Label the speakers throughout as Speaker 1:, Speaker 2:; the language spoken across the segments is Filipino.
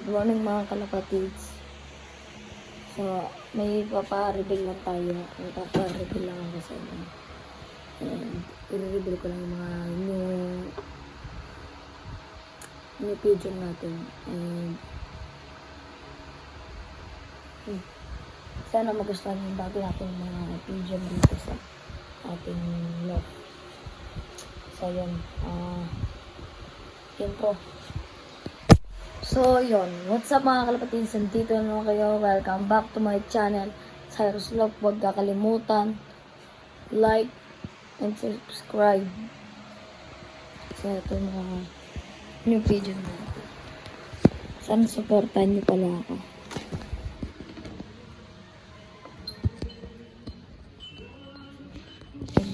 Speaker 1: Good morning mga kalapatids. So, may papa-reveal lang tayo. May papa-reveal lang ako sa inyo. And, i-reveal ko lang yung mga new pigeon natin. And, sana magustuhan yung bago natin mga pigeon dito sa ating loft. So, yun. Yun po. So, yun. What's up mga kalapatids? Nandito naman kayo. Welcome back to my channel, Cyrus Vlog. Huwag kakalimutan, like, and subscribe. So, ito yung mga new video natin. Sana supportan nyo pala ako.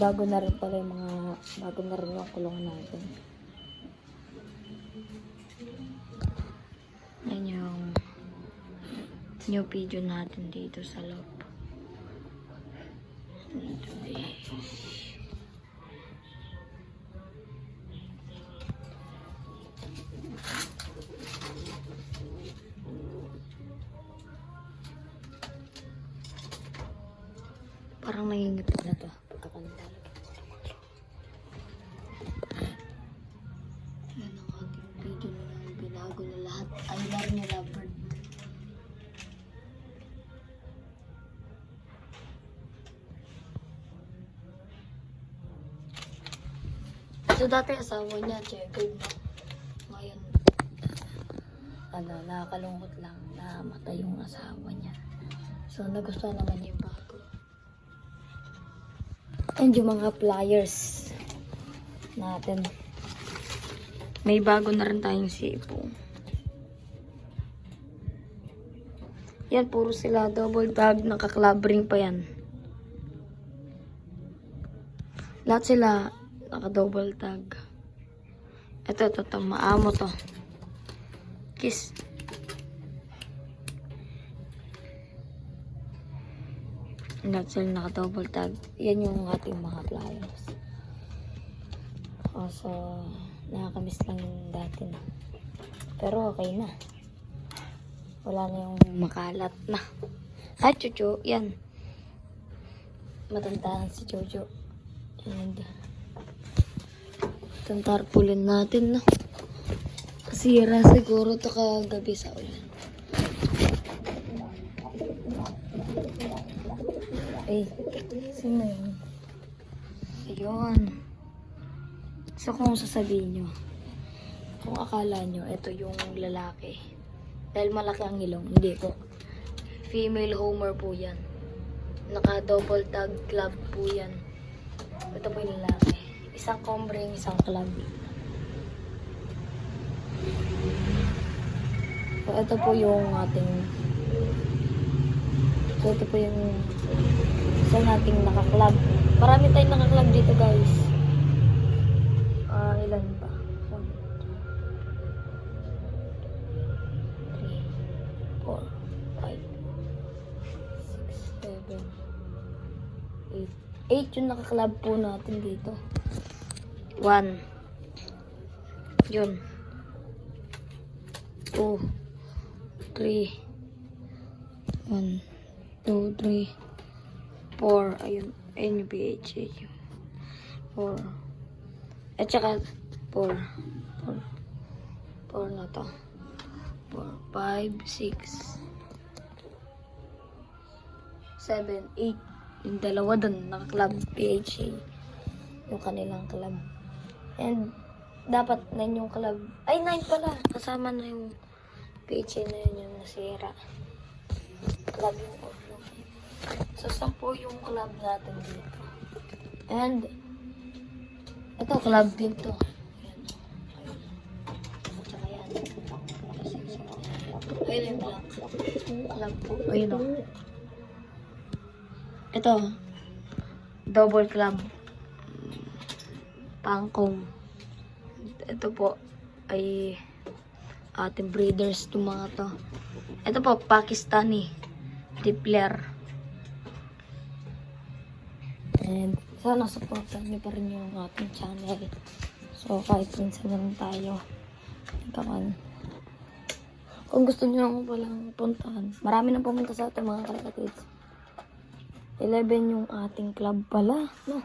Speaker 1: Bago na rin pala yung bago na rin yung kulungan natin. Yan yung new video natin dito sa loob. Parang nangingipit na to pagkakanta. Yan ang ating video na binago na lahat. I love niya lovebird. So dati asawa niya, checkered na. Ngayon, nakakalungkot lang na matay yung asawa niya. So nagustuhan naman yung bago. And yung mga pliers natin. May bago na rin tayong sipo. Yan, puro sila double tag, naka-club ring pa yan. Lahat sila naka-double tag. Ito, maamo to. Kiss. Lahat sila naka-double tag. Yan yung ating mga pliers. So, nakakamiss lang yung dati na. Pero okay na. Wala na yung makalat na. Chuchu, yan. Matandaan si Jojo. And, itong tarpaulin natin, no? Kasira siguro ito kagabi sa ulan. Ay, sino yun? Ayun. So, kung sasabihin nyo, kung akala nyo, ito yung lalaki. Dahil malaki ang ilong, hindi po. Female homer po yan. Naka-double tag club po yan. Ito po yung lalaki. Isang combring, isang club. So, ito po yung ating... So, ito po yung isang ating naka-club. Marami tayong naka-club dito, guys. Ilan ba? 4, 5, 6, 7, 8. 8 yung nakaklab po natin dito. 1. Yun. 2, 3. 1, 2, 3, 4. Ayun. Ayun yung PHA. 4. At saka 4 na to. 4, 5, 6, 7, 8. Yung dalawa dun, naka-club PHA. Yung kanilang club. And, dapat 9 yung club. Ay, 9 pala. Kasama na yung PHA na yun, yung nasira. Club yung orlo. So, 10 yung club natin dito. And, ito, club din to. Ayun yung black. Club po. Ayun o. Ito. Double club. Pangkong. Ito po ay ating breeders to mga to. Ito po, Pakistani. Tippler. And sana supportan niyo pa rin yung ating channel. So kahit minsan lang tayo. Kung gusto niyo ako palang puntahan, marami nang pumunta sa ating mga kalapatids. 11 yung ating club pala, no?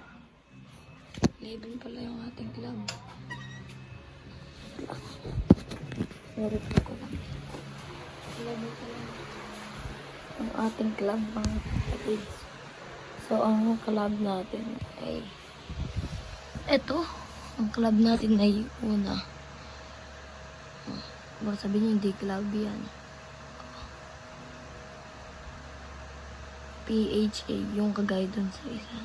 Speaker 1: 11 pala yung ating club. Meron ko lang. 11 pala ang ating club, mga kalapatids. So, ang club natin ay eto. Ang club natin ay una. Baka sabihin niyo hindi club yan. PHA, yung kagaya dun sa isa.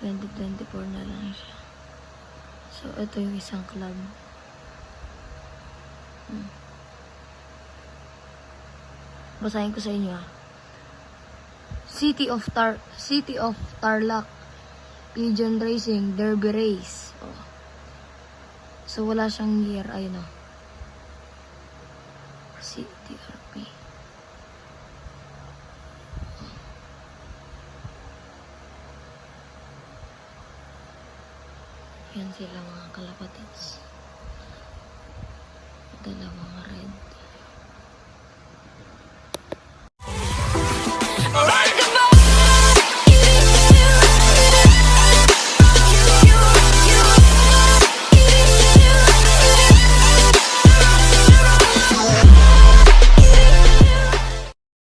Speaker 1: 2024 na lang siya. So, ito yung isang club. Basahin ko sa inyo ah. City of Tarlac Pigeon Racing Derby Race. Oh. So, wala siyang year. Ayun oh. CTRP. Yan sila mga kalapatids. Dalawang red.